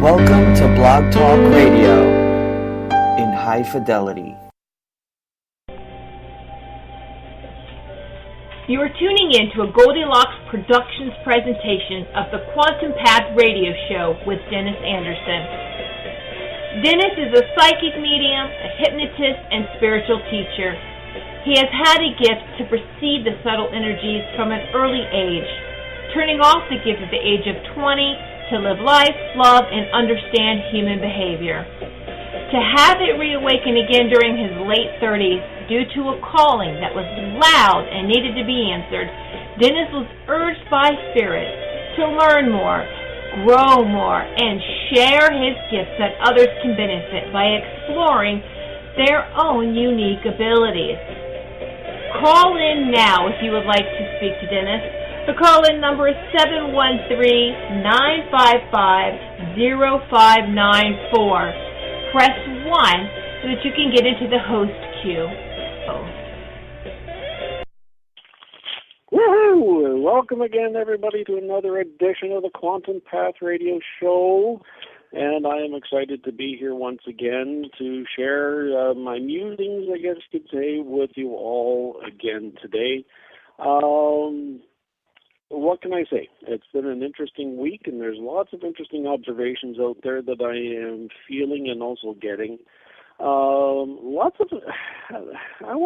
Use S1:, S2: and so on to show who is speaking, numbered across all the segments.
S1: Welcome to Blog Talk Radio in high fidelity.
S2: You are tuning in to a Goldilocks Productions presentation of the Quantum Path Radio Show with Dennis Anderson. Dennis is a psychic medium, a hypnotist, and spiritual teacher. He has had a gift to perceive the subtle energies from an early age, turning off the gift at the age of 20 to live life, love, and understand human behavior. To have it reawaken again during his late 30s due to a calling that was loud and needed to be answered, Dennis was urged by Spirit to learn more, grow more, and share his gifts that others can benefit by exploring their own unique abilities. Call in now if you would like to speak to Dennis. The call-in number is 713-955-0594. Press 1 so that you can get into the host queue.
S3: Woohoo! Welcome again, everybody, to another edition of the Quantum Path Radio Show. And I am excited to be here once again to share my musings, I guess you could say, with you all again today. What can I say? It's been an interesting week, and there's lots of interesting observations out there that I am feeling and also getting. I want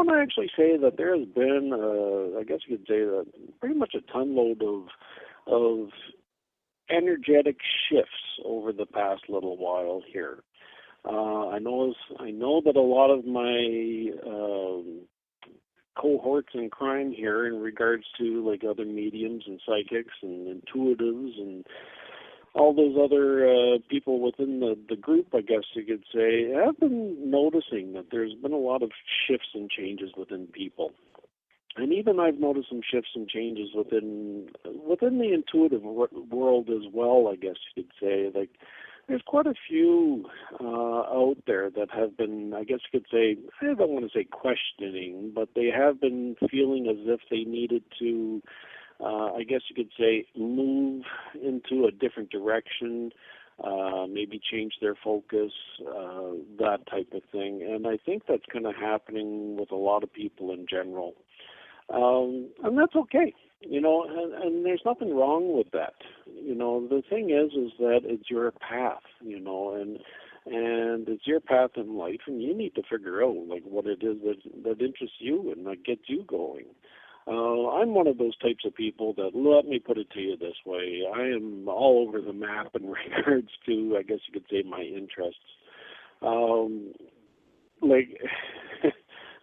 S3: to actually say that there has been, I guess you could say, pretty much a ton-load of energetic shifts over the past little while here. I know that a lot of my cohorts in crime here in regards to like other mediums and psychics and intuitives and all those other people within the group, I guess you could say, have been noticing that there's been a lot of shifts and changes within people. And even I've noticed some shifts and changes within the intuitive world as well, I guess you could say. Like, there's quite a few out there that have been, I guess you could say, I don't want to say questioning, but they have been feeling as if they needed to, I guess you could say, move into a different direction, maybe change their focus, that type of thing. And I think that's kind of happening with a lot of people in general. And that's okay, and there's nothing wrong with that. The thing is that it's your path, and it's your path in life, and you need to figure out, like, what it is that interests you and that gets you going. I'm one of those types of people that, let me put it to you this way, I am all over the map in regards to, I guess you could say, my interests.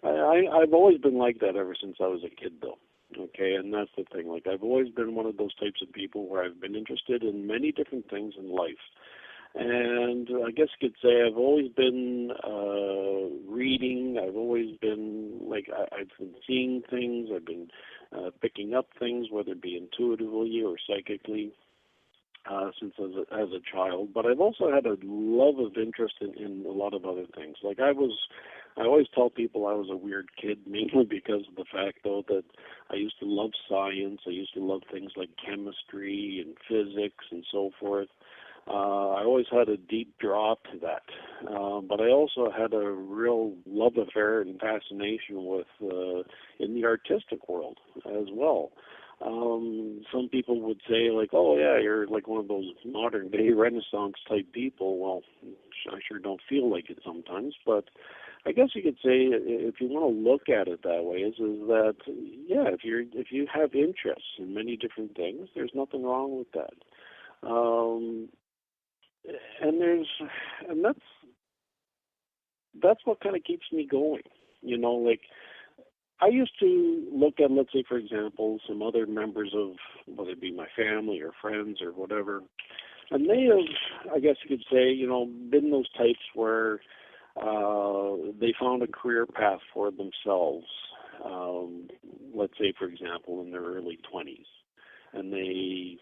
S3: I've always been like that ever since I was a kid, though. Okay, and that's the thing. Like, I've always been one of those types of people where I've been interested in many different things in life. And I guess you could say I've always been reading. I've always been, I've been seeing things. I've been picking up things, whether it be intuitively or psychically, since as a child. But I've also had a love of interest in a lot of other things. Like, I always tell people I was a weird kid, mainly because of the fact, though, that I used to love science. I used to love things like chemistry and physics and so forth. I always had a deep draw to that. But I also had a real love affair and fascination with in the artistic world as well. Some people would say, like, oh, yeah, you're like one of those modern-day Renaissance type people. Well, I sure don't feel like it sometimes, but I guess you could say, if you want to look at it that way, is that, yeah, if you have interests in many different things, there's nothing wrong with that. And that's what kind of keeps me going. Like, I used to look at, let's say, for example, some other members of, whether it be my family or friends or whatever, and they have, I guess you could say, been those types where they found a career path for themselves, let's say, for example, in their early 20s, and they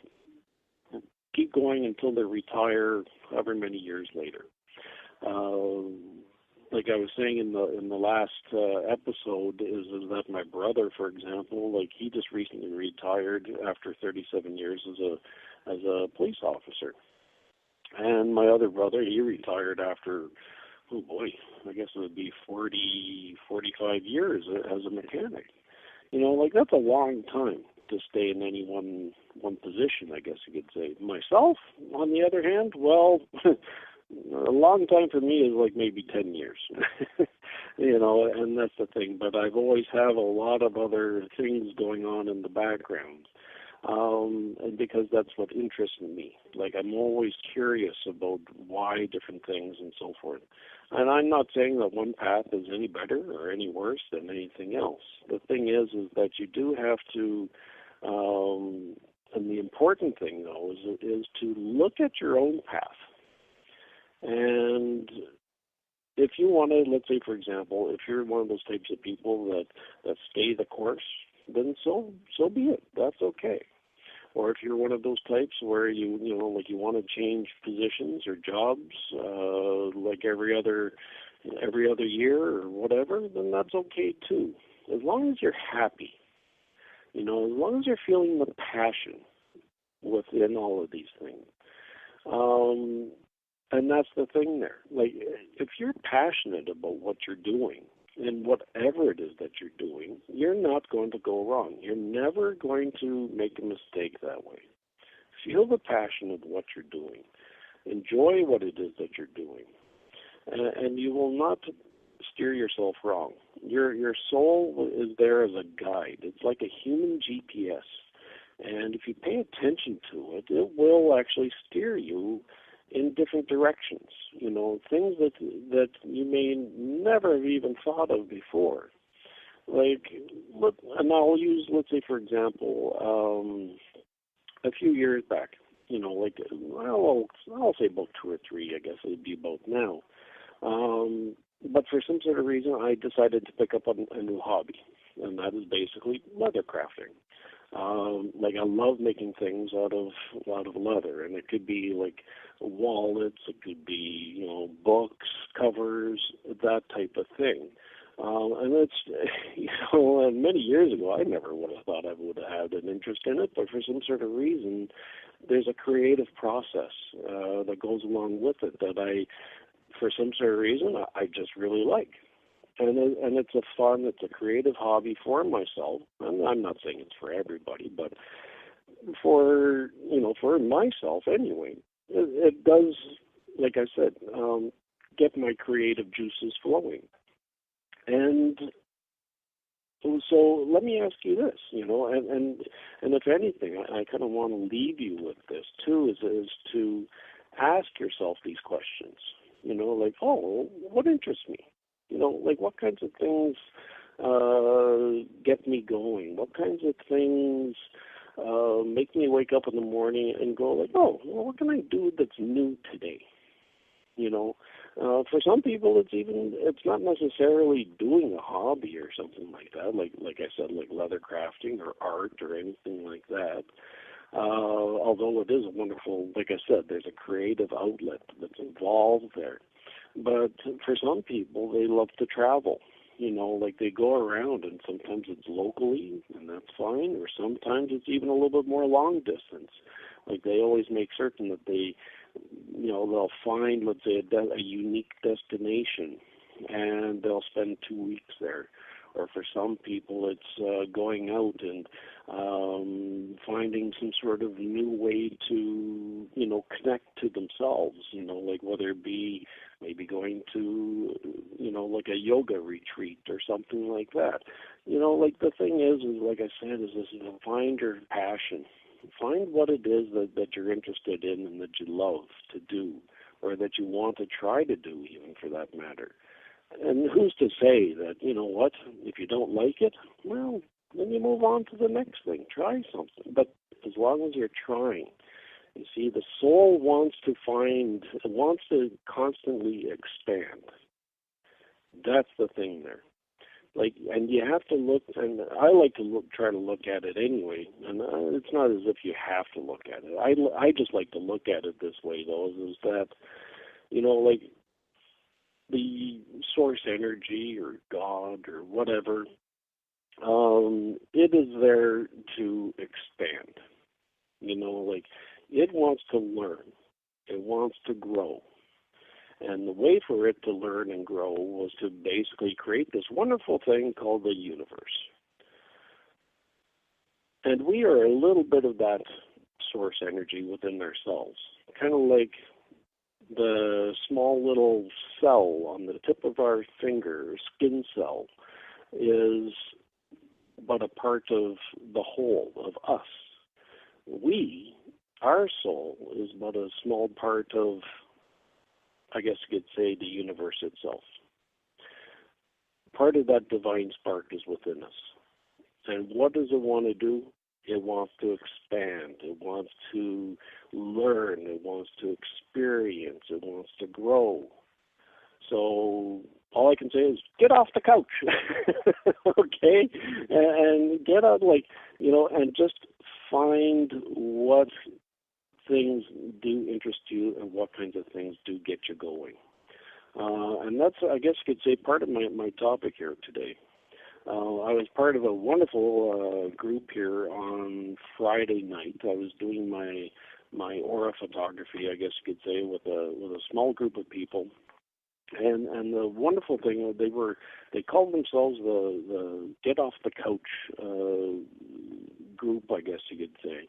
S3: keep going until they retire however many years later. Like I was saying in the last episode, is that my brother, for example, like, he just recently retired after 37 years as a police officer. And my other brother, he retired after, oh boy, I guess it would be 45 years as a mechanic. Like that's a long time to stay in any one position, I guess you could say. Myself, on the other hand, well, a long time for me is like maybe 10 years. And that's the thing. But I've always have a lot of other things going on in the background. And because that's what interests me. Like I'm always curious about why different things and so forth. And I'm not saying that one path is any better or any worse than anything else. The thing is that you do have to, and the important thing though is to look at your own path. And if you want to, let's say for example, if you're one of those types of people that stay the course, then so be it. That's okay. Or if you're one of those types where you want to change positions or jobs, like every other year or whatever, then that's okay too. As long as you're happy, as long as you're feeling the passion within all of these things. And that's the thing there. Like, if you're passionate about what you're doing, and whatever it is that you're doing, you're not going to go wrong. You're never going to make a mistake that way. Feel the passion of what you're doing. Enjoy what it is that you're doing. And you will not steer yourself wrong. Your soul is there as a guide. It's like a human GPS. And if you pay attention to it, it will actually steer you in different directions, things that you may never have even thought of before. Like, and I'll use, let's say, for example, a few years back, I'll say about 2 or 3, I guess it would be about now. But for some sort of reason, I decided to pick up a new hobby, and that is basically leather crafting. Like I love making things out of leather, and it could be like wallets, it could be books, covers, that type of thing. And it's and many years ago I never would have thought I would have had an interest in it, but for some sort of reason, there's a creative process that goes along with it that for some sort of reason, I just really like. And it's it's a creative hobby for myself. And I'm not saying it's for everybody, but for myself anyway, it does, like I said, get my creative juices flowing. And so let me ask you this, and if anything, I kind of want to leave you with this too, is to ask yourself these questions. Like, what interests me? Like what kinds of things get me going? What kinds of things make me wake up in the morning and go like, what can I do that's new today? For some people, it's not necessarily doing a hobby or something like that. Like I said, like leather crafting or art or anything like that. Although it is a wonderful, like I said, there's a creative outlet that's involved there. But for some people, they love to travel. Like they go around, and sometimes it's locally, and that's fine, or sometimes it's even a little bit more long distance. Like they always make certain that they'll find, let's say, a unique destination, and they'll spend 2 weeks there. Or for some people, it's going out and finding some sort of new way to, connect to themselves, like whether it be maybe going to, like a yoga retreat or something like that. Like the thing is like I said, is find your passion. Find what it is that you're interested in and that you love to do, or that you want to try to do, even for that matter. And who's to say that, if you don't like it, well, then you move on to the next thing. Try something. But as long as you're trying, you see, the soul wants to constantly expand. That's the thing there. Like, and you have to look, and I like to try to look at it anyway, and it's not as if you have to look at it. I just like to look at it this way, though, is that, like, the source energy or God or whatever, it is there to expand. Like, it wants to learn. It wants to grow. And the way for it to learn and grow was to basically create this wonderful thing called the universe. And we are a little bit of that source energy within ourselves, kind of like the small little cell on the tip of our finger, skin cell, is but a part of the whole of us. Our soul, is but a small part of, I guess you could say, the universe itself. Part of that divine spark is within us. And what does it want to do? It wants to expand. It wants to learn. It wants to experience. It wants to grow. So all I can say is get off the couch, okay? And get out, and just find what things do interest you and what kinds of things do get you going. And that's, I guess you could say, part of my topic here today. I was part of a wonderful group here on Friday night. I was doing my aura photography, I guess you could say, with a small group of people. And the wonderful thing, they called themselves the Get Off the Couch group, I guess you could say.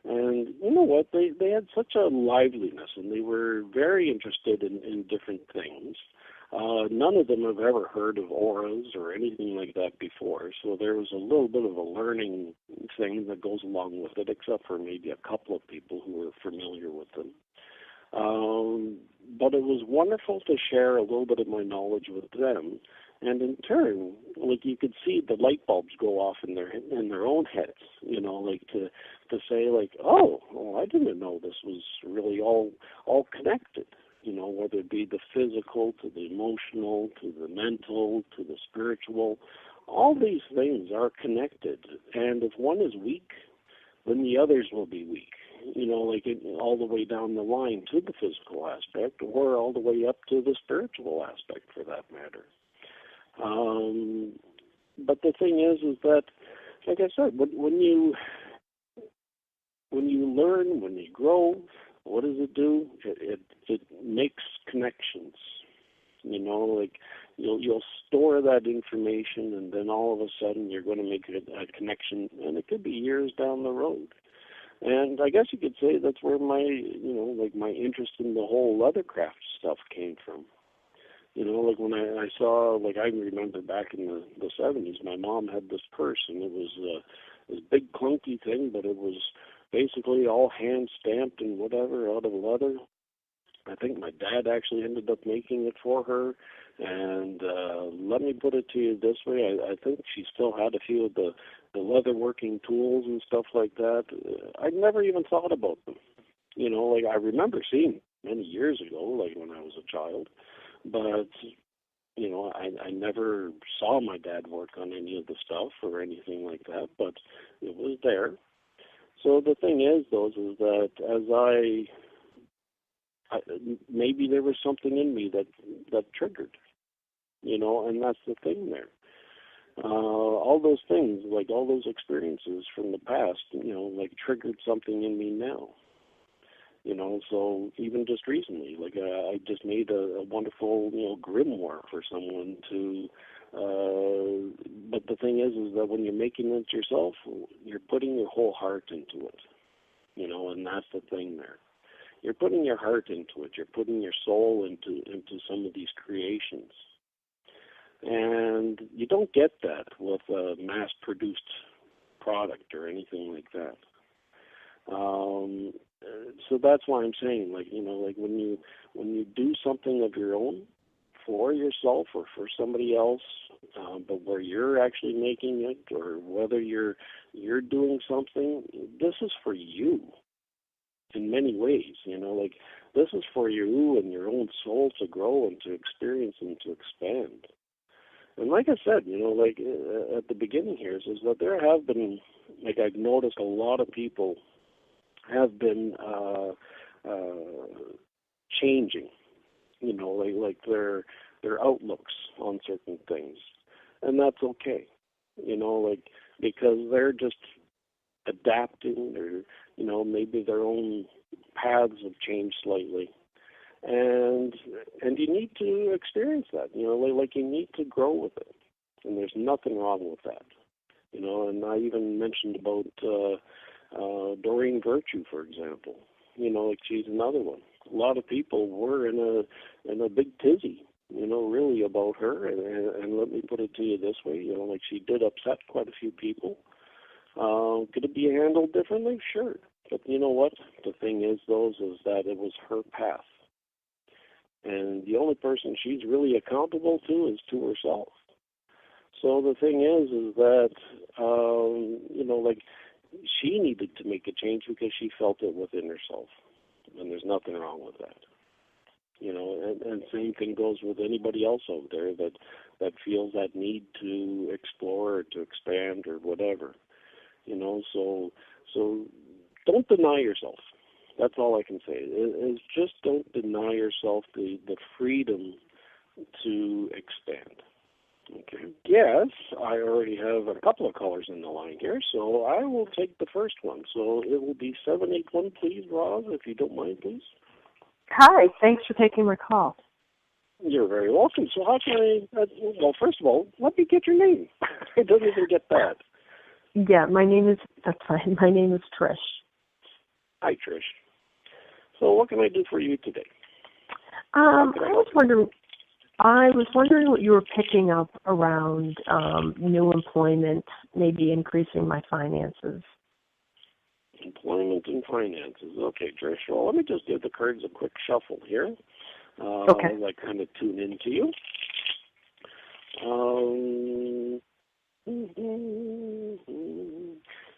S3: And you know what? They had such a liveliness, and they were very interested in different things. None of them have ever heard of auras or anything like that before, so there was a little bit of a learning thing that goes along with it, except for maybe a couple of people who were familiar with them. But it was wonderful to share a little bit of my knowledge with them, and in turn, you could see the light bulbs go off in their own heads, to say oh, well, I didn't know this was really all connected. Whether it be the physical to the emotional to the mental to the spiritual, all these things are connected. And if one is weak, then the others will be weak. All the way down the line to the physical aspect, or all the way up to the spiritual aspect, for that matter. But the thing is that, like I said, when you learn, when you grow, what does it do? It makes connections. You'll store that information, and then all of a sudden you're going to make a connection, and it could be years down the road. And I guess you could say that's where my interest in the whole leathercraft stuff came from. When I saw, I remember back in the 70s, my mom had this purse, and it was this big clunky thing, but it was basically all hand stamped and whatever out of leather. I think my dad actually ended up making it for her, and let me put it to you this way, I think she still had a few of the leather working tools and stuff like that. I'd never even thought about them. I remember seeing many years ago, when I was a child, but I never saw my dad work on any of the stuff or anything like that, but it was there. So the thing is that as maybe there was something in me that triggered, and that's the thing there. All those things, all those experiences from the past, triggered something in me now. So even just recently, I just made a wonderful, grimoire for someone to, but the thing is that when you're making it yourself, you're putting your whole heart into it, and that's the thing there. You're putting your heart into it. You're putting your soul into some of these creations. And you don't get that with a mass-produced product or anything like that. So that's why I'm saying, when you do something of your own for yourself or for somebody else, but where you're actually making it, or whether you're doing something, this is for you in many ways. This is for you and your own soul to grow and to experience and to expand. And like I said, at the beginning here, is that there have been, I've noticed a lot of people have been changing, their outlooks on certain things. And that's okay, because they're just adapting, or, maybe their own paths have changed slightly. And you need to experience that, like you need to grow with it. And there's nothing wrong with that. And I even mentioned about Doreen Virtue, for example. Like she's another one. A lot of people were in a big tizzy, really about her. And let me put it to you this way, like she did upset quite a few people. Could it be handled differently? Sure. But you know what? The thing is that it was her path. And the only person she's really accountable to is to herself. So the thing is that, like she needed to make a change because she felt it within herself. And there's nothing wrong with that. And same thing goes with anybody else out there that feels that need to explore or to expand or whatever. So don't deny yourself. That's all I can say. Is just don't deny yourself the freedom to expand. Okay. Yes, I already have a couple of callers in the line here, so I will take the first one. So it will be 781, please, Roz, if you don't mind, please.
S4: Hi, thanks for taking my call.
S3: You're very welcome. So how can I, well, first of all, let me get your name. I don't even get that.
S4: Yeah, that's fine. My name is Trish.
S3: Hi, Trish. So what can I do for you today?
S4: I was wondering what you were picking up around new employment, maybe increasing my finances.
S3: Employment and finances. Okay, Trish. Well, let me just give the cards a quick shuffle here.
S4: Okay.
S3: As I kind of tune into you.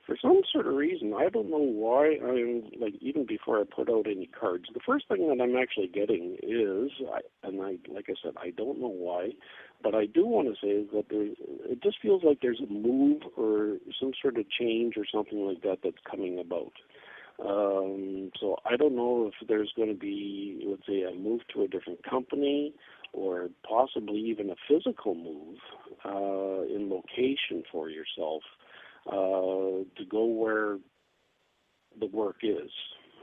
S3: For some sort of reason, I don't know why I'm, like, even before I put out any cards, the first thing that I'm actually getting is, like I said, I don't know why, but I do want to say is that it just feels like there's a move or some sort of change or something like that that's coming about. So I don't know if there's going to be, let's say, a move to a different company or possibly even a physical move in location for yourself to go where the work is,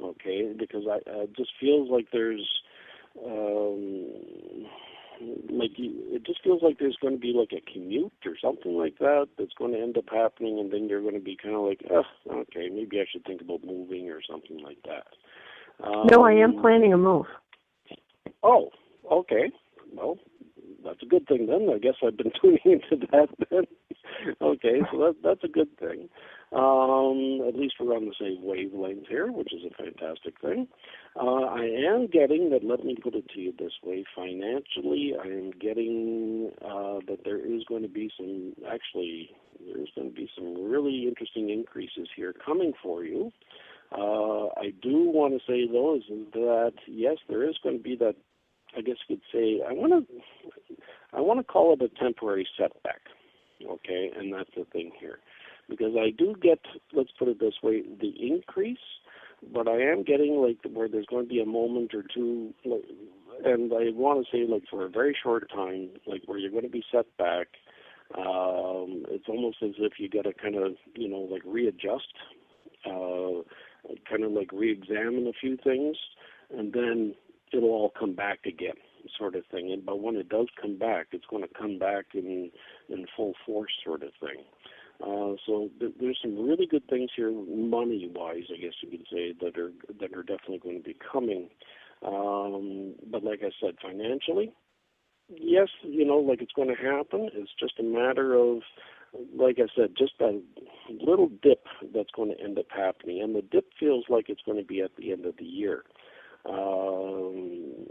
S3: okay? Because it just feels like there's, it just feels like there's going to be like a commute or something like that that's going to end up happening, and then you're going to be kind of like, okay, maybe I should think about moving or something like that.
S4: No, I am planning a move.
S3: Oh, okay. Well, that's a good thing then. I guess I've been tuning into that then. Okay, so that's a good thing. At least we're on the same wavelength here, which is a fantastic thing. I am getting that, let me put it to you this way, financially, I am getting that there is going to be there's going to be some really interesting increases here coming for you. I do want to say, though, is that, yes, there is going to be that, I guess you could say, I want to call it a temporary setback, okay? And that's the thing here. Because I do get, let's put it this way, the increase, but I am getting, like, where there's going to be a moment or two, like, and I want to say, like, for a very short time, like, where you're going to be set back. It's almost as if you got to kind of, like, readjust, kind of, like, re-examine a few things, and then it'll all come back again, sort of thing. But when it does come back, it's going to come back in full force, sort of thing. So there's some really good things here, money-wise, I guess you could say, that are definitely going to be coming. But like I said, financially, yes, like it's going to happen. It's just a matter of, like I said, just a little dip that's going to end up happening. And the dip feels like it's going to be at the end of the year. And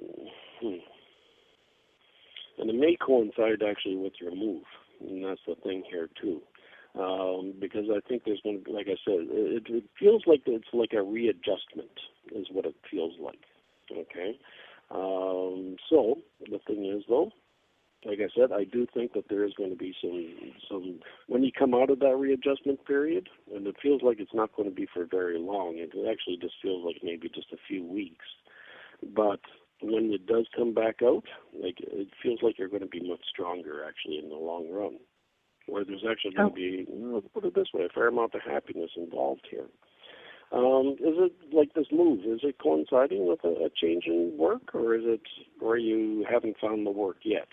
S3: it may coincide actually with your move, and that's the thing here too. Because I think there's going to be, like I said, it feels like it's like a readjustment is what it feels like, okay? So the thing is, though, like I said, I do think that there is going to be some when you come out of that readjustment period, and it feels like it's not going to be for very long. It actually just feels like maybe just a few weeks. But when it does come back out, like it feels like you're going to be much stronger actually in the long run. Where there's actually going to be, let's put it this way, a fair amount of happiness involved here. Is it like this move? Is it coinciding with a change in work, or you haven't found the work yet?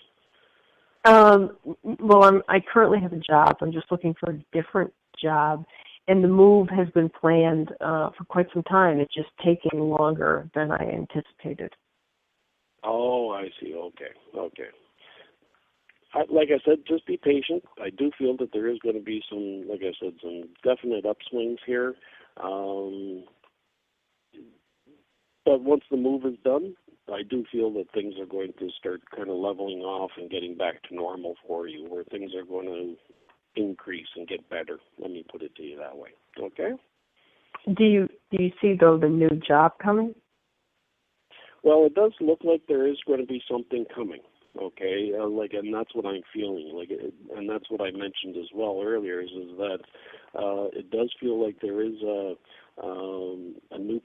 S4: Well, I currently have a job. I'm just looking for a different job, and the move has been planned for quite some time. It's just taking longer than I anticipated.
S3: Oh, I see. Okay. Like I said, just be patient. I do feel that there is going to be some, like I said, some definite upswings here. But once the move is done, I do feel that things are going to start kind of leveling off and getting back to normal for you, where things are going to increase and get better. Let me put it to you that way. Okay?
S4: Do you see, though, the new job coming?
S3: Well, it does look like there is going to be something coming. Okay, and that's what I'm feeling. And that's what I mentioned as well earlier. Is that it does feel like there is a new,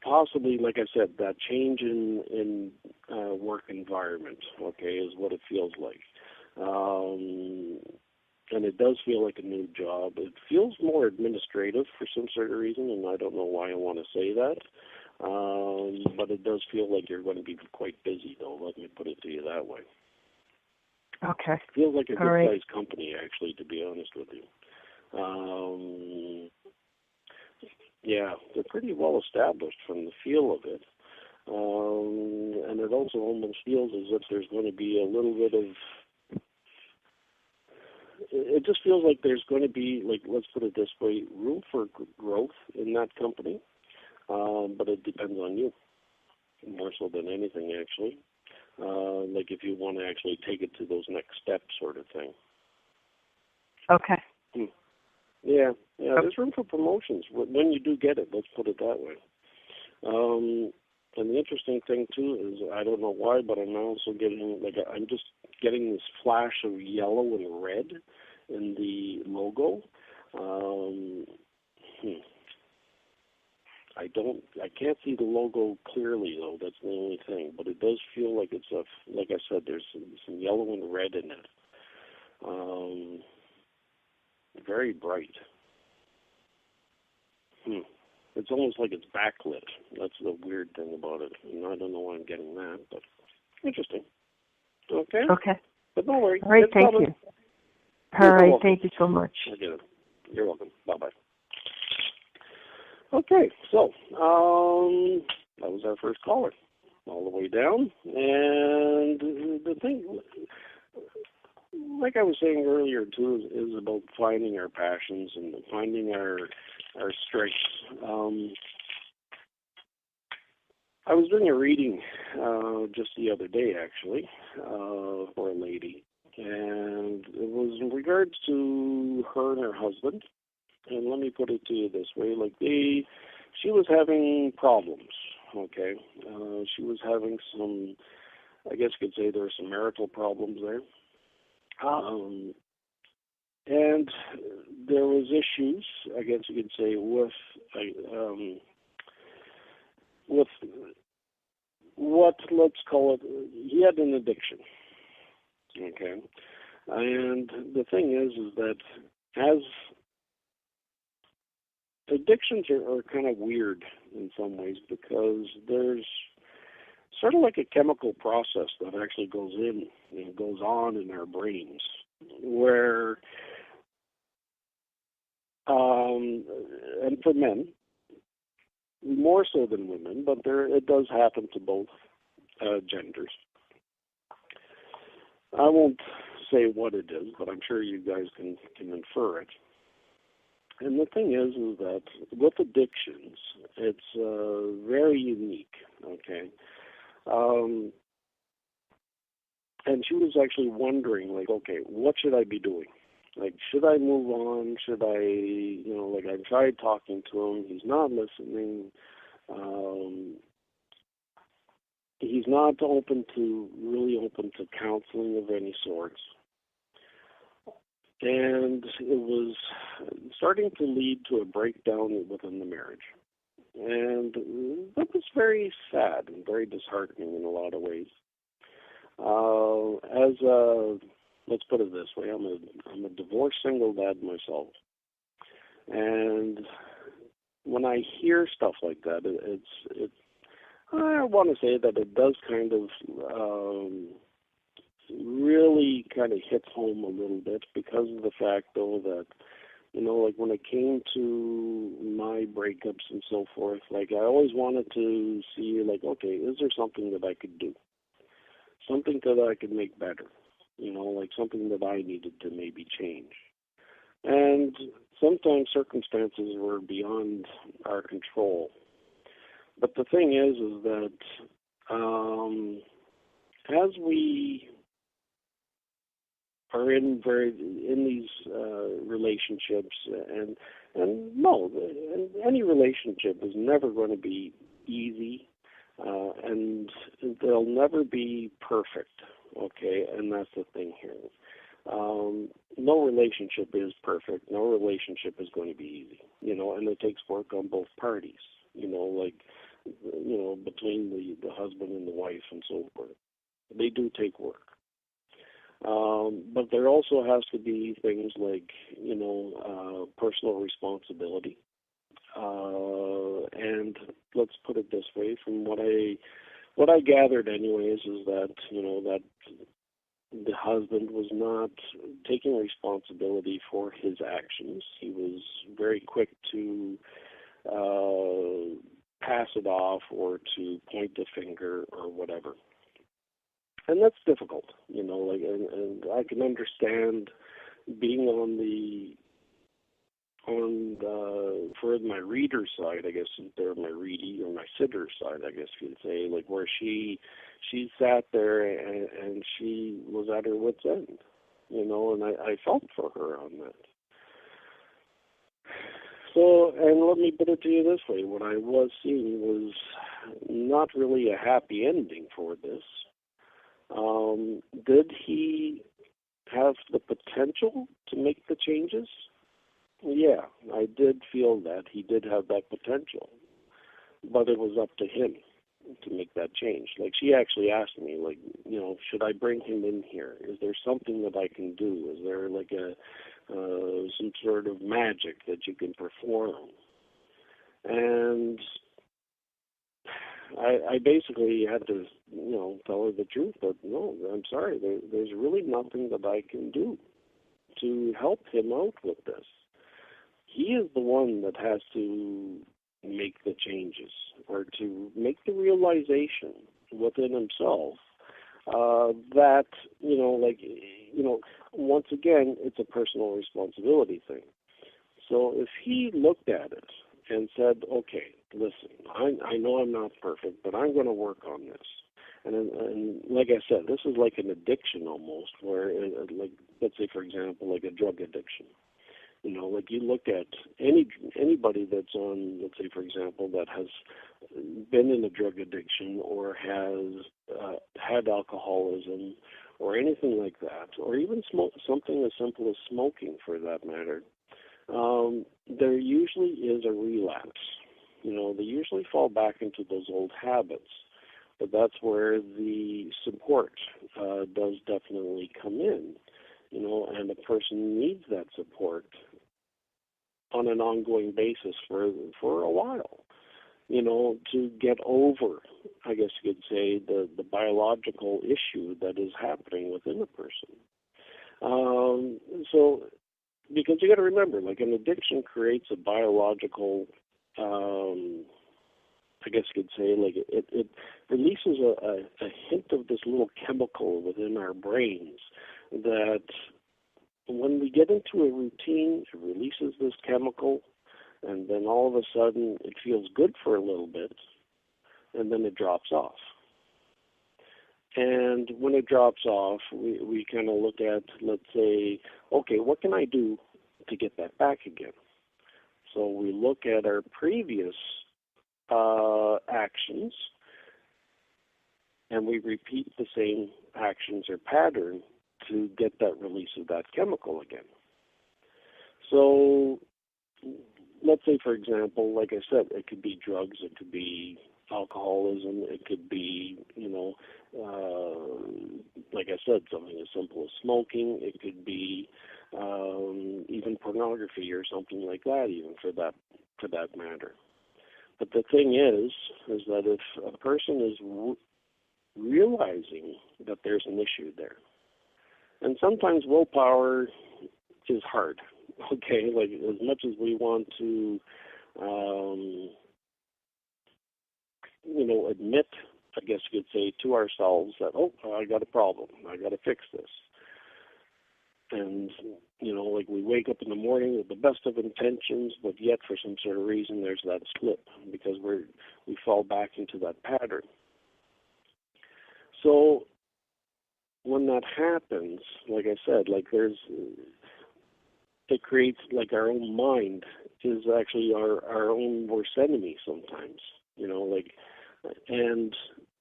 S3: possibly, like I said, that change in work environment. Okay, is what it feels like. And it does feel like a new job. It feels more administrative for some sort of reason, and I don't know why I want to say that. But it does feel like you're going to be quite busy, though. Let me put it to you that way.
S4: Okay.
S3: Feels like a
S4: All
S3: good-sized company, actually, to be honest with you. Yeah, they're pretty well established from the feel of it. And it also almost feels as if there's going to be a little bit of... It just feels like there's going to be, let's put it this way, room for growth in that company. But it depends on you, more so than anything, actually. If you want to actually take it to those next steps sort of thing.
S4: Okay.
S3: Yeah, there's room for promotions when you do get it, let's put it that way. And the interesting thing, too, is I don't know why, but I'm also getting, I'm just getting this flash of yellow and red in the logo. I can't see the logo clearly, though. That's the only thing. But it does feel like it's like I said, there's some yellow and red in it. Very bright. It's almost like it's backlit. That's the weird thing about it. And I don't know why I'm getting that, but interesting. Okay?
S4: Okay.
S3: But don't worry.
S4: All right, thank
S3: coming.
S4: you. All right, thank you so much.
S3: I get it. You're welcome. Bye-bye. Okay, so that was our first caller, all the way down. And the thing, like I was saying earlier, too, is about finding our passions and finding our strengths. I was doing a reading just the other day, actually, for a lady, and it was in regards to her and her husband. And let me put it to you this way, she was having problems, okay? She was having some, I guess you could say there were some marital problems there. And there was issues, I guess you could say, with what, let's call it, he had an addiction, okay? And the thing is that as addictions are kind of weird in some ways, because there's sort of like a chemical process that actually goes on in our brains, where, and for men, more so than women, but it does happen to both genders. I won't say what it is, but I'm sure you guys can infer it. And the thing is that with addictions, it's very unique, okay? And she was actually wondering, okay, what should I be doing? Should I move on? Should I, I tried talking to him. He's not listening. He's not really open to counseling of any sorts. And it was starting to lead to a breakdown within the marriage. And that was very sad and very disheartening in a lot of ways. Let's put it this way, I'm a divorced single dad myself. And when I hear stuff like that, I want to say that it does kind of really kind of hit home a little bit, because of the fact, though, that, like when it came to my breakups and so forth, like I always wanted to see, like, okay, is there something that I could do? Something that I could make better? Like something that I needed to maybe change. And sometimes circumstances were beyond our control. But the thing is that as we are in these relationships, and no, any relationship is never going to be easy, and they'll never be perfect. Okay, and that's the thing here. No relationship is perfect. No relationship is going to be easy. And it takes work on both parties. Between the husband and the wife and so forth. They do take work. But there also has to be things like, personal responsibility. And let's put it this way, from what I gathered anyways, is that, that the husband was not taking responsibility for his actions. He was very quick to pass it off or to point the finger or whatever. And that's difficult, and I can understand being for my reader's side, I guess, or my readee or my sitter's side, I guess you'd say, like where she sat there and she was at her wit's end, and I felt for her on that. So, and let me put it to you this way, what I was seeing was not really a happy ending for this. Did he have the potential to make the changes? Yeah, I did feel that he did have that potential, but it was up to him to make that change. Like, she actually asked me, like, should I bring him in here? Is there something that I can do? Is there like some sort of magic that you can perform? And I basically had to, tell her the truth, that no, I'm sorry, there's really nothing that I can do to help him out with this. He is the one that has to make the changes, or to make the realization within himself that, once again, it's a personal responsibility thing. So if he looked at it and said, okay, listen, I know I'm not perfect, but I'm going to work on this. And like I said, this is like an addiction almost, where, like, let's say, for example, like a drug addiction. Like you look at anybody that's on, let's say, for example, that has been in a drug addiction or has had alcoholism or anything like that, or even something as simple as smoking, for that matter, there usually is a relapse. They usually fall back into those old habits. But that's where the support does definitely come in, and a person needs that support on an ongoing basis for a while, to get over, I guess you could say, the biological issue that is happening within a person. So, because you got to remember, like, an addiction creates a biological, I guess you could say, like, it releases a hint of this little chemical within our brains that when we get into a routine, it releases this chemical, and then all of a sudden it feels good for a little bit, and then it drops off. And when it drops off, we kind of look at, let's say, okay, what can I do to get that back again? So we look at our previous actions, and we repeat the same actions or pattern to get that release of that chemical again. So let's say, for example, like I said, it could be drugs, it could be alcoholism, it could be, like I said, something as simple as smoking, it could be even pornography or something like that, even for that for that matter. But the thing is that if a person is realizing that there's an issue there, and sometimes willpower is hard, okay? Like, as much as we want to, admit, I guess you could say, to ourselves that, oh, I got a problem, I got to fix this. And, like, we wake up in the morning with the best of intentions, but yet for some sort of reason there's that slip because we fall back into that pattern. So when that happens, like I said, like it creates, like, our own mind is actually our own worst enemy sometimes, and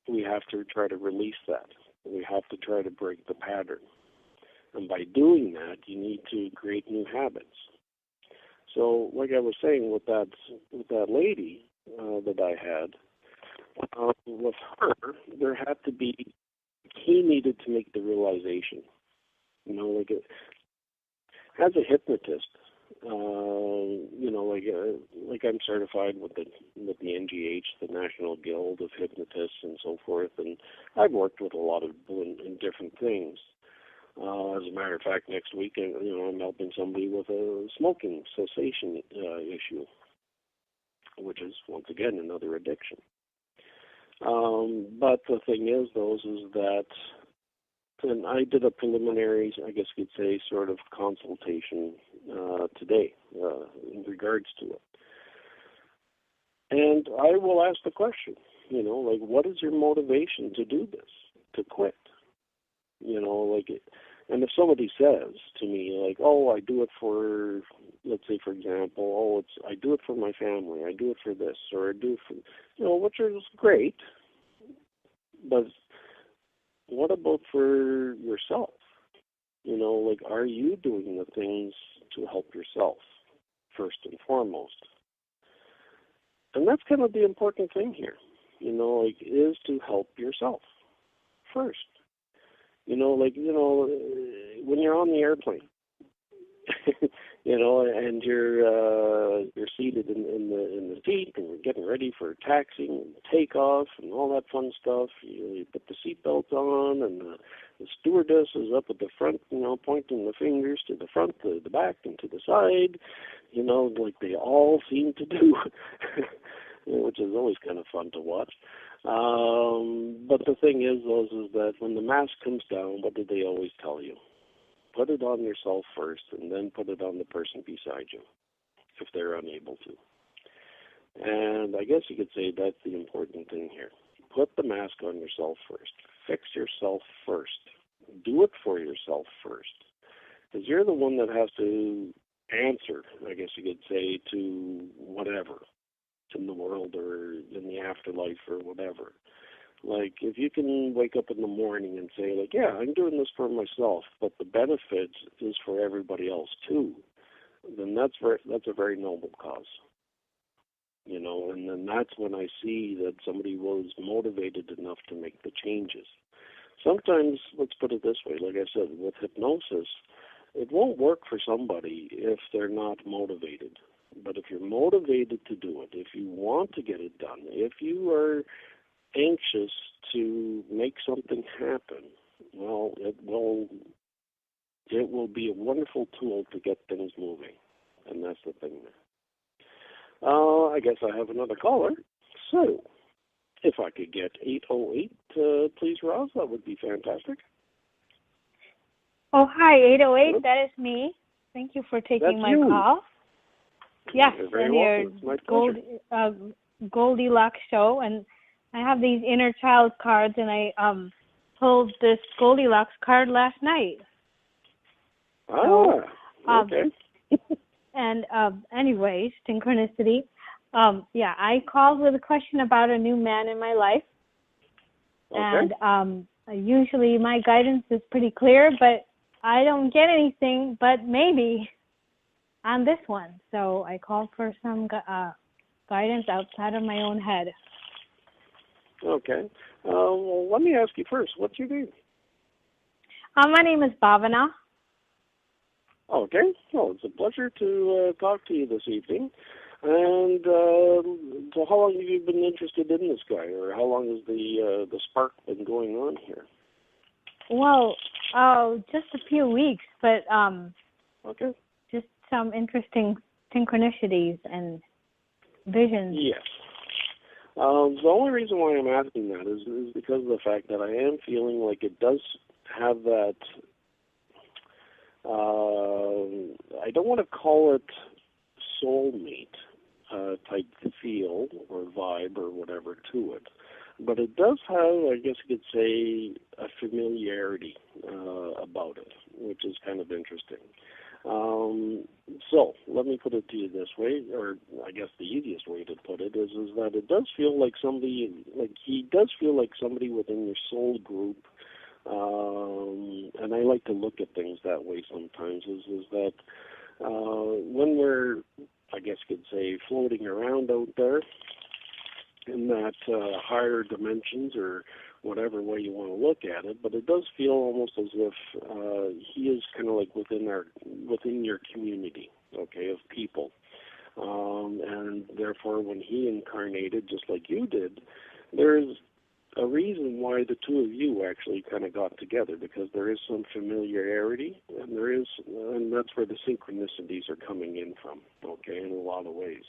S3: we have to try to release that. We have to try to break the pattern. And by doing that, you need to create new habits. So, like I was saying with that lady that I had, with her, there had to be, he needed to make the realization, as a hypnotist, like I'm certified with the NGH, the National Guild of Hypnotists, and so forth, and I've worked with a lot of people in different things. As a matter of fact, next week, I'm helping somebody with a smoking cessation issue, which is, once again, another addiction. But the thing is, is that, and I did a preliminary, I guess you could say, sort of consultation today in regards to it. And I will ask the question, what is your motivation to do this, to quit? And if somebody says to me, like, oh, I do it for, let's say, for example, I do it for my family, I do it for this, or I do it for, which is great, but what about for yourself? Are you doing the things to help yourself, first and foremost? And that's kind of the important thing here, is to help yourself first. When you're on the airplane, and you're seated in the seat, and you're getting ready for taxiing and takeoff and all that fun stuff. You put the seatbelt on, and the stewardess is up at the front, pointing the fingers to the front, to the back, and to the side, like they all seem to do, which is always kind of fun to watch. But the thing is that when the mask comes down, what do they always tell you? Put it on yourself first, and then put it on the person beside you, if they're unable to. And I guess you could say that's the important thing here. Put the mask on yourself first. Fix yourself first. Do it for yourself first. Because you're the one that has to answer, I guess you could say, to whatever, in the world or in the afterlife or whatever. Like, if you can wake up in the morning and say, like, yeah, I'm doing this for myself, but the benefit is for everybody else too, then that's a very noble cause. And then that's when I see that somebody was motivated enough to make the changes. Sometimes, let's put it this way, like I said, with hypnosis, it won't work for somebody if they're not motivated. But if you're motivated to do it, if you want to get it done, if you are anxious to make something happen, well, it will be a wonderful tool to get things moving. And that's the thing there. I guess I have another caller. So, if I could get 808, please, Roz, that would be fantastic.
S5: Oh, hi, 808. Hello? That is me. Thank you for taking my call. Yes, and your Goldilocks show. And I have these inner child cards, and I pulled this Goldilocks card last night.
S3: Okay.
S5: And anyways, synchronicity. I called with a question about a new man in my life.
S3: Okay.
S5: And usually my guidance is pretty clear, but I don't get anything but maybe on this one. So I called for some guidance outside of my own head.
S3: Okay. Well, let me ask you first, what's your name?
S5: My name is Bhavana.
S3: Okay. Well, it's a pleasure to talk to you this evening. And so how long have you been interested in this guy, or how long has the spark been going on here?
S5: Well, just a few weeks, but
S3: okay.
S5: Just some interesting synchronicities and visions.
S3: Yes. The only reason why I'm asking that is because of the fact that I am feeling like it does have that, I don't want to call it soulmate type feel or vibe or whatever to it, but it does have, I guess you could say, a familiarity about it, which is kind of interesting. So let me put it to you this way, or I guess the easiest way to put it is that it does feel like he does feel like somebody within your soul group, and I like to look at things that way sometimes, is that when we're, I guess you could say, floating around out there in that higher dimensions or whatever way you want to look at it, but it does feel almost as if he is kind of like within your community, okay, of people, and therefore when he incarnated, just like you did, there's a reason why the two of you actually kind of got together, because there is some familiarity, and that's where the synchronicities are coming in from, okay, in a lot of ways,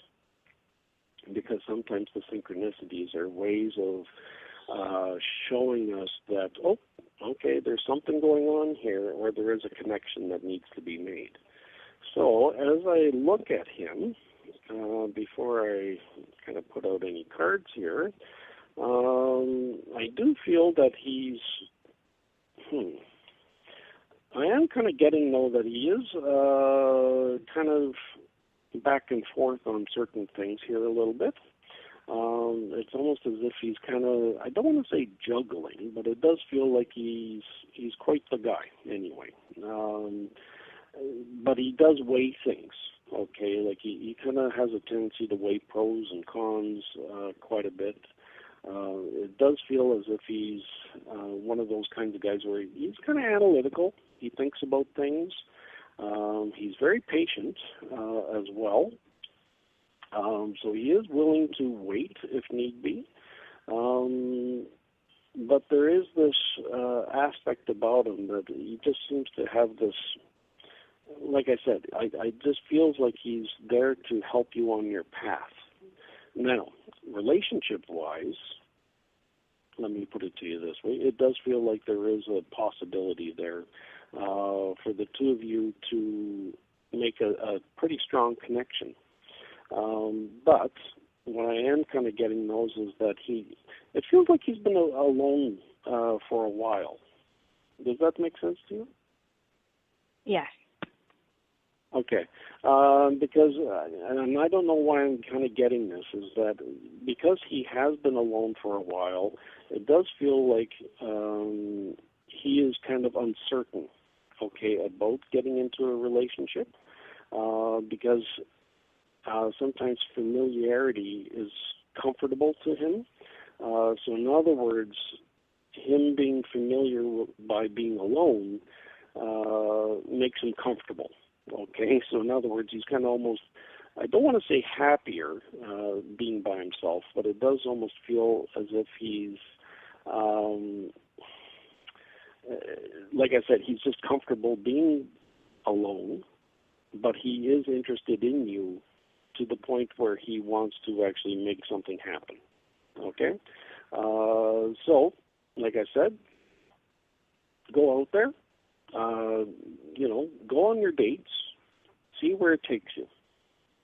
S3: because sometimes the synchronicities are ways of showing us that, oh, okay, there's something going on here, or there is a connection that needs to be made. So as I look at him, before I kind of put out any cards here, I do feel that he's, I am kind of getting, though, that he is kind of back and forth on certain things here a little bit. It's almost as if he's kind of, I don't want to say juggling, but it does feel like he's quite the guy anyway. But he does weigh things, okay? Like he kind of has a tendency to weigh pros and cons quite a bit. It does feel as if he's one of those kinds of guys where he's kind of analytical. He thinks about things. He's very patient as well. So he is willing to wait if need be. But there is this aspect about him that he just seems to have this, like I said, I just feels like he's there to help you on your path. Now, relationship-wise, let me put it to you this way, it does feel like there is a possibility there for the two of you to make a pretty strong connection. But what I am kind of getting those is that it feels like he's been alone for a while. Does that make sense to you?
S5: Yes.
S3: Okay. Because, and I don't know why I'm kind of getting this, is that because he has been alone for a while, it does feel like he is kind of uncertain, okay, about getting into a relationship, because sometimes familiarity is comfortable to him. So in other words, him being familiar by being alone makes him comfortable. Okay, so in other words, he's kind of almost, I don't want to say happier being by himself, but it does almost feel as if he's, like I said, he's just comfortable being alone, but he is interested in you to the point where he wants to actually make something happen. Okay? So, like I said, go out there, go on your dates, see where it takes you.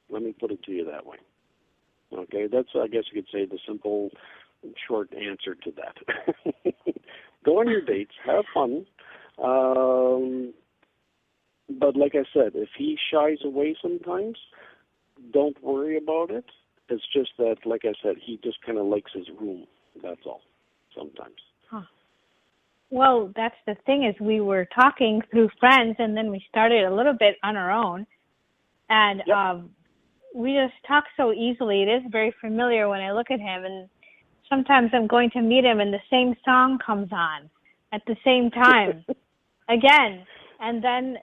S3: Let me put it to you that way. Okay? That's, I guess you could say, the simple, short answer to that. Go on your dates, have fun, but like I said, if he shies away sometimes, don't worry about it. It's just that, like I said, he just kind of likes his room. That's all, sometimes.
S5: Huh. Well, that's the thing, is we were talking through friends, and then we started a little bit on our own. And yep. We just talk so easily. It is very familiar when I look at him, and sometimes I'm going to meet him and the same song comes on at the same time again. And then,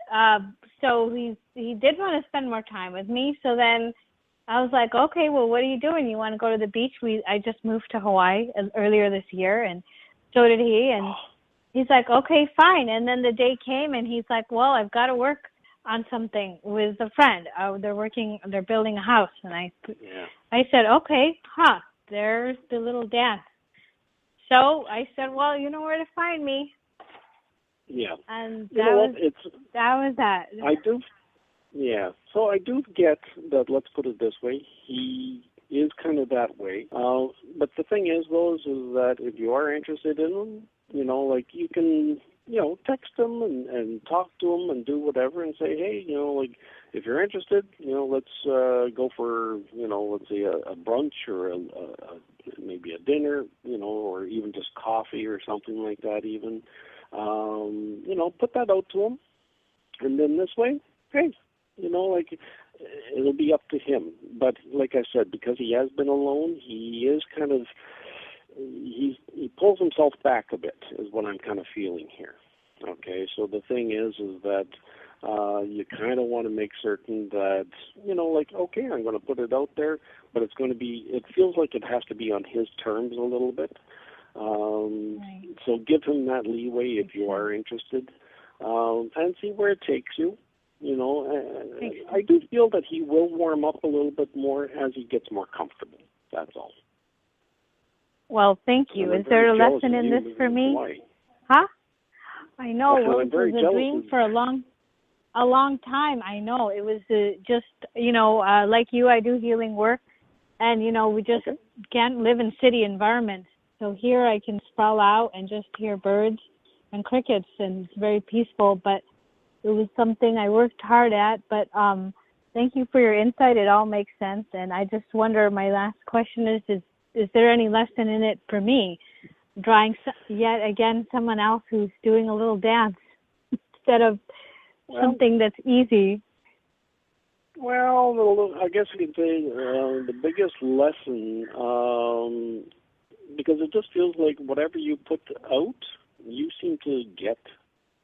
S5: so he did want to spend more time with me. So then I was like, okay, well, what are you doing? You want to go to the beach? I just moved to Hawaii earlier this year, and so did he. And he's like, okay, fine. And then the day came, and he's like, well, I've got to work on something with a friend. They're building a house. And I said, okay, there's the little dance. So I said, well, you know where to find me.
S3: Yeah.
S5: And that was that.
S3: I do. Yeah. So I do get that. Let's put it this way. He is kind of that way. But the thing is, though, is that if you are interested in him, like you can, text him and talk to him and do whatever and say, hey, like if you're interested, let's go for, let's say a brunch or maybe a dinner, or even just coffee or something like that even. Put that out to him. And then this way, hey, like it'll be up to him. But like I said, because he has been alone, he is kind of, he pulls himself back a bit is what I'm kind of feeling here. Okay, so the thing is that you kind of want to make certain that, like, okay, I'm going to put it out there, but it feels like it has to be on his terms a little bit. Right. So give him that leeway if you are interested, and see where it takes you. I do feel that he will warm up a little bit more as he gets more comfortable. That's all.
S5: Well, thank you. Is there a lesson in this for me? Huh? I know. Well, it was a dream for a long time. I know. It was just, like you, I do healing work, and, we just can't live in city environments. So here I can sprawl out and just hear birds and crickets, and it's very peaceful, but it was something I worked hard at. But thank you for your insight. It all makes sense. And I just wonder, my last question is there any lesson in it for me? Drawing yet again someone else who's doing a little dance instead of something that's easy.
S3: Well, I guess you could say the biggest lesson, because it just feels like whatever you put out, you seem to get,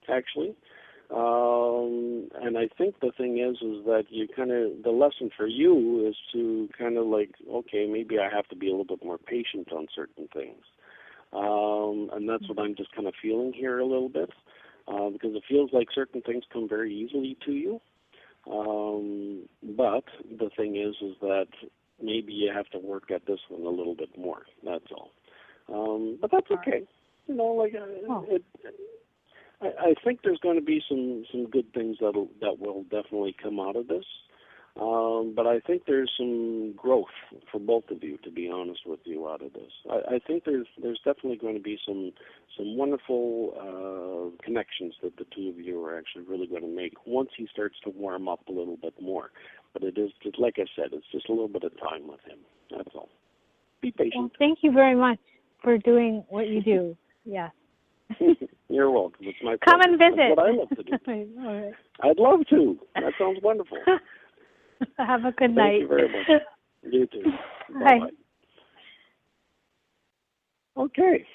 S3: actually. And I think the thing is that you the lesson for you is to kind of like, okay, maybe I have to be a little bit more patient on certain things. And that's what I'm just kind of feeling here a little bit, because it feels like certain things come very easily to you. But the thing is that maybe you have to work at this one a little bit more. That's all. But that's okay. I think there's going to be some good things that will definitely come out of this. But I think there's some growth for both of you, to be honest with you, out of this. I think there's definitely going to be some wonderful connections that the two of you are actually really going to make once he starts to warm up a little bit more. But it is just, like I said, it's just a little bit of time with him. That's all. Be patient.
S5: Well, thank you very much for doing what you do. Yeah.
S3: You're welcome. It's my pleasure.
S5: Come and visit.
S3: That's what I love to do.
S5: All right.
S3: I'd love to. That sounds wonderful.
S5: Have a good night.
S3: Thank you very much. You too.
S5: Bye.
S3: Okay.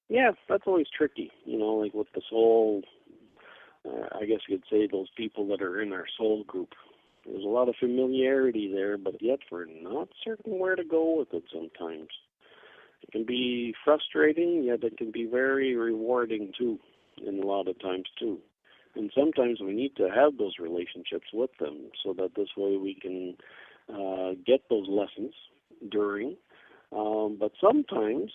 S3: Yeah, that's always tricky, like with this whole, I guess you could say those people that are in our soul group. There's a lot of familiarity there, but yet we're not certain where to go with it sometimes. It can be frustrating, yet it can be very rewarding too, in a lot of times too. And sometimes we need to have those relationships with them so that this way we can get those lessons during. But sometimes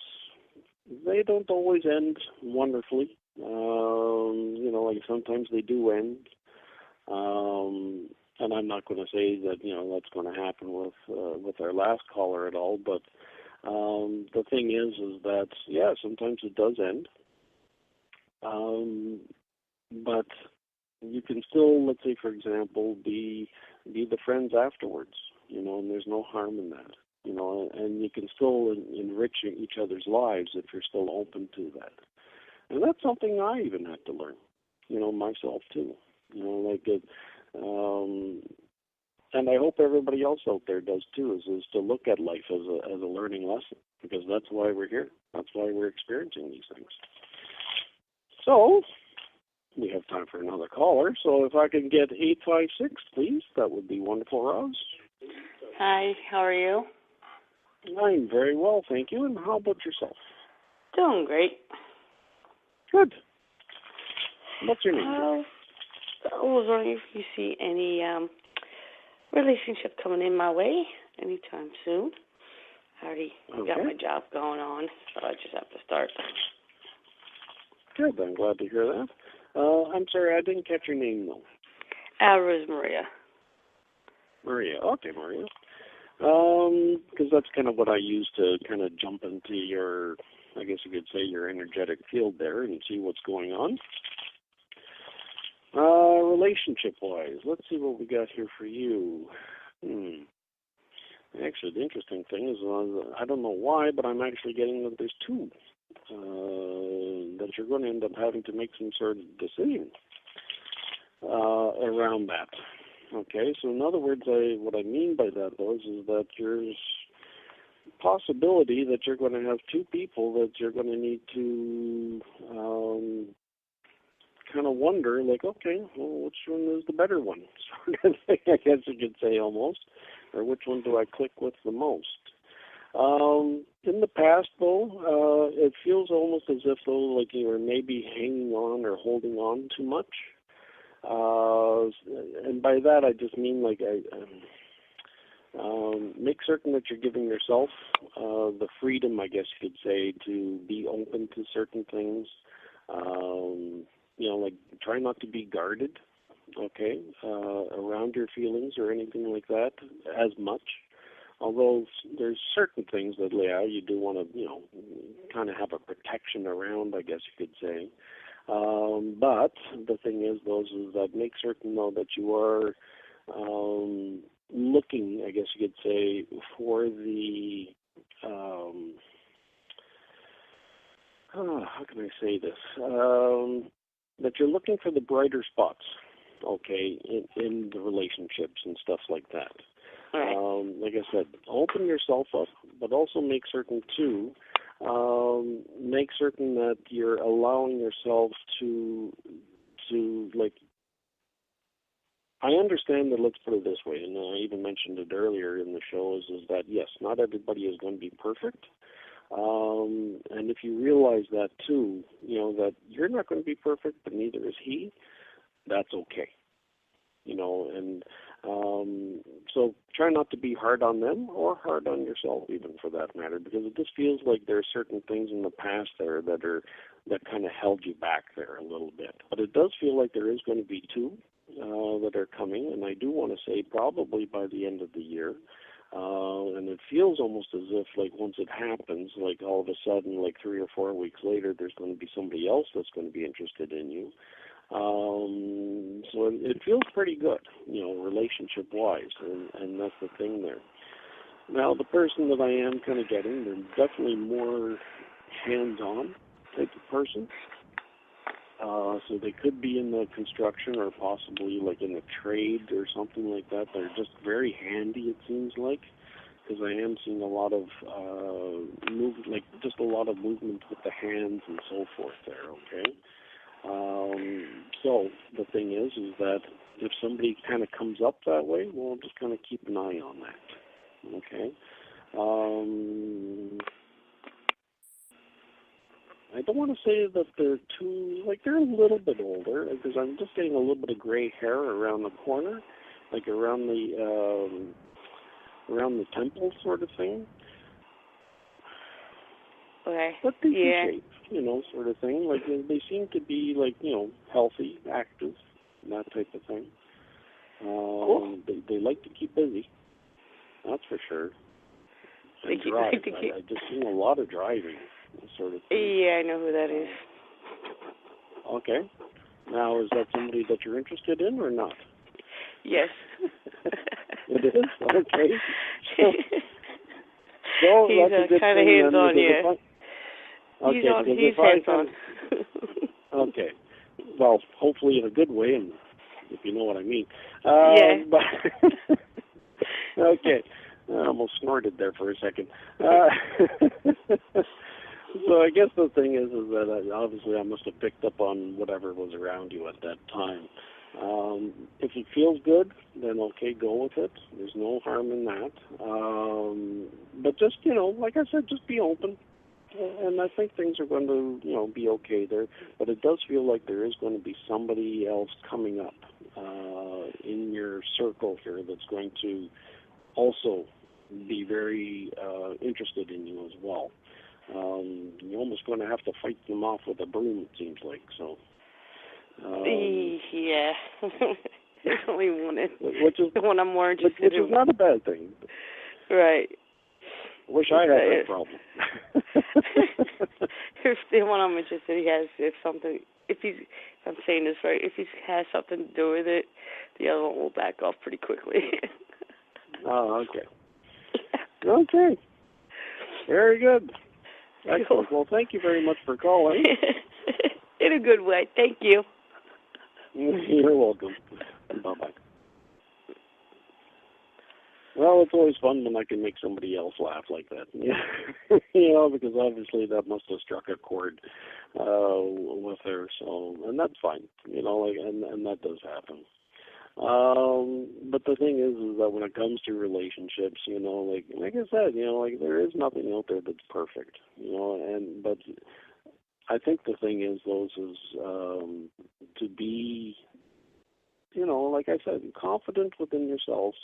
S3: they don't always end wonderfully. Like sometimes they do end. And I'm not going to say that, that's going to happen with our last caller at all, but the thing is that, yeah, sometimes it does end. But you can still, let's say, for example, be the friends afterwards, and there's no harm in that, and you can still enrich each other's lives if you're still open to that. And that's something I even had to learn, myself too, and I hope everybody else out there does too, is to look at life as a learning lesson, because that's why we're here. That's why we're experiencing these things. So, we have time for another caller, so if I can get 856, please, that would be wonderful, Roz.
S6: Hi, how are you?
S3: I'm very well, thank you, and how about yourself?
S6: Doing great.
S3: Good. What's your name?
S6: I was wondering if you see any relationship coming in my way anytime soon. I already got my job going on, so I just have to start.
S3: Good, I'm glad to hear that. I'm sorry, I didn't catch your name, though.
S6: Rose Maria.
S3: Maria, okay, Maria. Because that's kind of what I use to kind of jump into your, I guess you could say, your energetic field there and see what's going on. Relationship-wise, let's see what we got here for you. Actually, the interesting thing is, I don't know why, but I'm actually getting that there's two that you're going to end up having to make some sort of decision around that. Okay, so in other words, what I mean by that, though, is that there's possibility that you're going to have two people that you're going to need to kind of wonder, like, okay, well, which one is the better one? Sort of thing, I guess you could say, almost. Or which one do I click with the most? In the past, though, it feels almost as if, though, like you were maybe hanging on or holding on too much. And by that, I just mean, like, make certain that you're giving yourself the freedom, I guess you could say, to be open to certain things. Like, try not to be guarded, okay, around your feelings or anything like that as much. Although there's certain things that, you do want to, kind of have a protection around, I guess you could say. But the thing is, is that make certain, though, that you are looking, I guess you could say, for the, how can I say this? That you're looking for the brighter spots, okay, in the relationships and stuff like that.
S6: Right.
S3: Like I said, open yourself up, but also make certain, too, that you're allowing yourself to like, I understand that, let's put it this way, and I even mentioned it earlier in the show, is that, yes, not everybody is going to be perfect. And if you realize that, too, that you're not going to be perfect, but neither is he, that's okay. And so try not to be hard on them or hard on yourself, even, for that matter, because it just feels like there are certain things in the past there that kind of held you back there a little bit. But it does feel like there is going to be two that are coming, and I do want to say probably by the end of the year. And it feels almost as if, like, once it happens, like, all of a sudden, like 3 or 4 weeks later, there's going to be somebody else that's going to be interested in you. So it feels pretty good, relationship-wise, and that's the thing there. Now, the person that I am kind of getting, they're definitely more hands-on type of person. So they could be in the construction or possibly, like, in the trade or something like that. They're just very handy, it seems like, because I am seeing a lot of just a lot of movement with the hands and so forth there, okay? So the thing is that if somebody kind of comes up that way, we'll just kind of keep an eye on that, okay? I don't want to say that they're too, like, they're a little bit older, because I'm just getting a little bit of gray hair around the corner, like around the temple sort of thing.
S6: Okay.
S3: But decent shape, sort of thing. Like, they seem to be, like, healthy, active, that type of thing.
S6: Cool.
S3: They like to keep busy, that's for sure. And drive. I just seen a lot of driving, sort of thing.
S6: Yeah, I know who that is.
S3: Okay. Now, is that somebody that you're interested in or not?
S6: Yes.
S3: It is? Okay. So
S6: he's
S3: that's a good
S6: kind of
S3: thing.
S6: hands-on, yeah.
S3: Okay,
S6: he's hands-on.
S3: Okay. Well, hopefully in a good way, and if you know what I mean.
S6: Yeah.
S3: But okay. I almost snorted there for a second. So I guess the thing is that obviously I must have picked up on whatever was around you at that time. If it feels good, then okay, go with it. There's no harm in that. But just, like I said, just be open. And I think things are going to, be okay there. But it does feel like there is going to be somebody else coming up in your circle here that's going to also be very interested in you as well. You're almost going to have to fight them off with a broom, it seems like. So.
S6: Yeah. There's only one,
S3: which is
S6: the one I'm more interested in.
S3: Which is not a bad thing.
S6: Right.
S3: Wish I had that problem.
S6: If the one I'm interested in has, if I'm saying this right, if he has something to do with it, the other one will back off pretty quickly.
S3: Oh, okay. Okay. Very good. Excellent. Well, thank you very much for calling.
S6: In a good way. Thank you.
S3: You're welcome. Bye-bye. Well, it's always fun when I can make somebody else laugh like that. Because obviously that must have struck a chord with her. So, and that's fine. And that does happen. But the thing is that when it comes to relationships, like I said, there is nothing out there that's perfect, but I think the thing is, to be, like I said, confident within yourselves,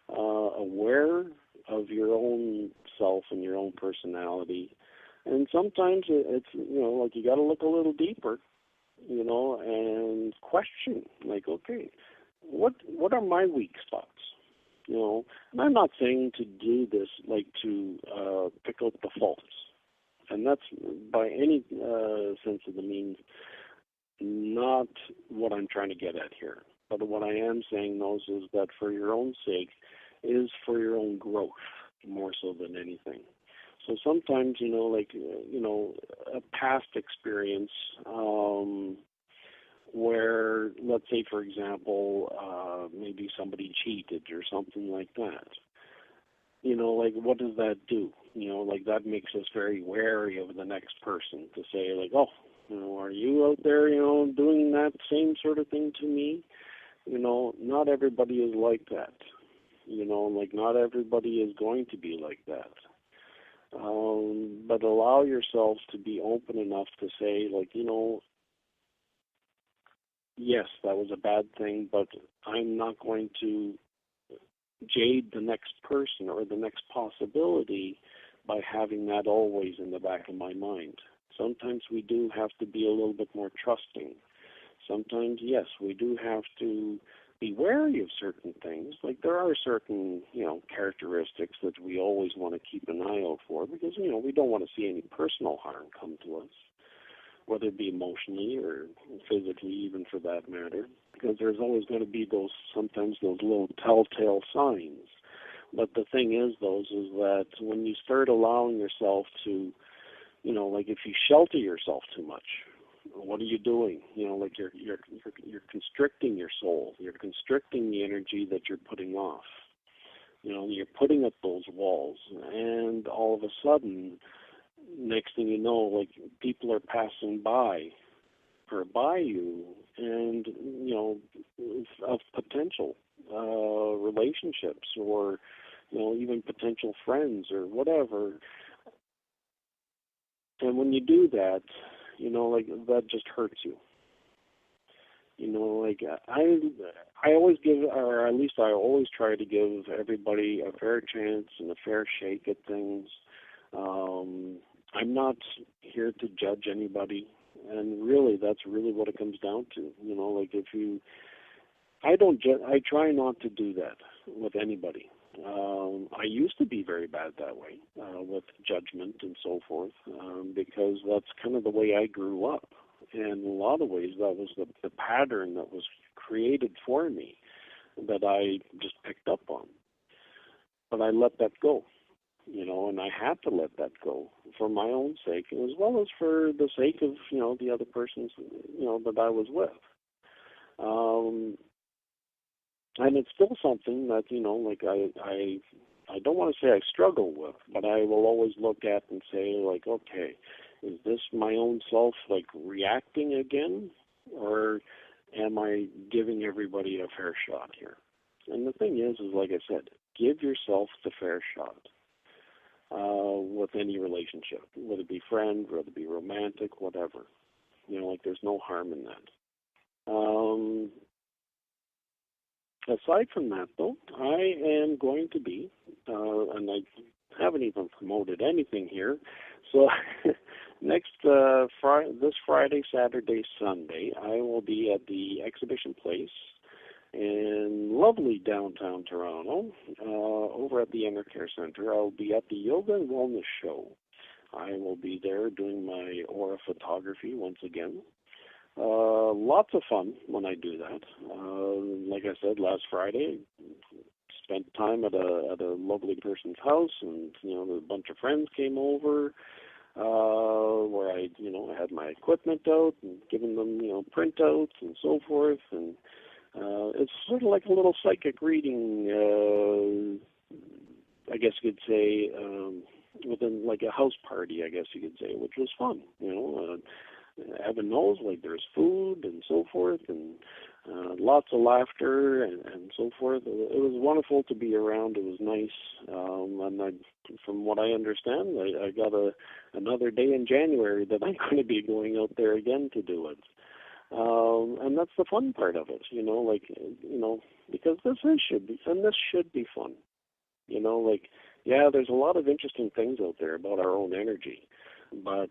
S3: aware of your own self and your own personality, and sometimes it's, like you got to look a little deeper, and question, like, okay, what are my weak spots? And I'm not saying to do this like to pick out the faults, and that's by any sense of the means not what I'm trying to get at here. But what I am saying, though, is that for your own sake, is for your own growth more so than anything. So sometimes, a past experience where, let's say, for example, maybe somebody cheated or something like that. Like, what does that do? Like, that makes us very wary of the next person to say, like, oh, are you out there, doing that same sort of thing to me? Not everybody is like that. Like, not everybody is going to be like that. But allow yourselves to be open enough to say, like, yes, that was a bad thing, but I'm not going to jade the next person or the next possibility by having that always in the back of my mind. Sometimes we do have to be a little bit more trusting. Sometimes, yes, we do have to be wary of certain things. Like, there are certain, characteristics that we always want to keep an eye out for because, we don't want to see any personal harm come to us, whether it be emotionally or physically, even for that matter, because there's always going to be sometimes those little telltale signs. But the thing is that when you start allowing yourself to, like if you shelter yourself too much, what are you doing? Like you're constricting your soul. You're constricting the energy that you're putting off. You're putting up those walls, and all of a sudden, next thing you know, like people are passing by you, and of potential relationships, or even potential friends or whatever. And when you do that, like that just hurts you. Like I always give, or at least I always try to give everybody a fair chance and a fair shake at things. I'm not here to judge anybody, and really, that's really what it comes down to. Like I try not to do that with anybody. I used to be very bad that way, with judgment and so forth, because that's kind of the way I grew up. And in a lot of ways, that was the pattern that was created for me that I just picked up on. But I let that go, and I had to let that go for my own sake, as well as for the sake of, the other persons, that I was with. And it's still something that, like I I don't want to say I struggle with, but I will always look at and say, like, okay, is this my own self, like, reacting again? Or am I giving everybody a fair shot here? And the thing is like I said, give yourself the fair shot with any relationship, whether it be friend, whether it be romantic, whatever. Like, there's no harm in that. Aside from that, though, I am going to be, and I haven't even promoted anything here, so this Friday, Saturday, Sunday, I will be at the Exhibition Place in lovely downtown Toronto, over at the Inner Care Center. I'll be at the Yoga and Wellness Show. I will be there doing my aura photography once again. Lots of fun when I do that. Like I said, last Friday, spent time at a lovely person's house, and a bunch of friends came over, where I had my equipment out and given them printouts and so forth, and it's sort of like a little psychic reading, I guess you could say, within like a house party, I guess you could say, which was fun. Heaven knows, like, there's food and so forth, and lots of laughter and so forth. It was wonderful to be around. It was nice, and from what I understand, I got another day in January that I'm going to be going out there again to do it. And that's the fun part of it, because this should be fun. There's a lot of interesting things out there about our own energy, but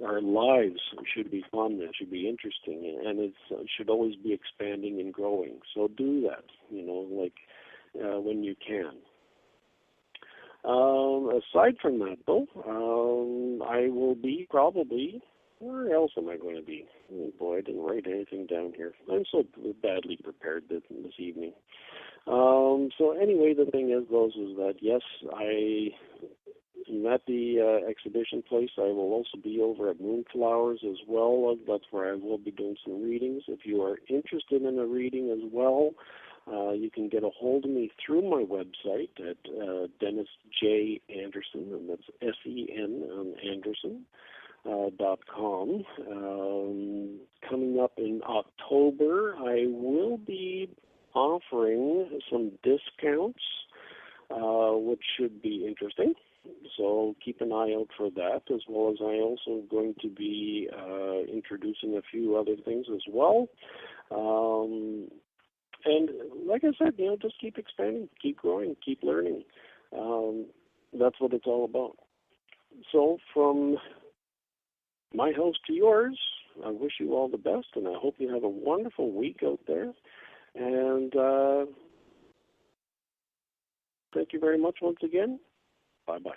S3: our lives should be fun, it should be interesting, and it should always be expanding and growing. So do that, when you can. Aside from that, though, I will be probably, where else am I going to be? Oh boy, I didn't write anything down here. I'm so badly prepared this evening. So anyway, the thing is that yes, I am at the Exhibition Place. I will also be over at Moonflowers as well. That's where I will be doing some readings. If you are interested in a reading as well, you can get a hold of me through my website at Dennis J. Anderson, and that's SEN Anderson. .com. Coming up in October, I will be offering some discounts, which should be interesting. So keep an eye out for that, as well as I also going to be introducing a few other things as well. And like I said, just keep expanding, keep growing, keep learning. That's what it's all about. So from my house to yours, I wish you all the best, and I hope you have a wonderful week out there. And thank you very much once again. Bye-bye.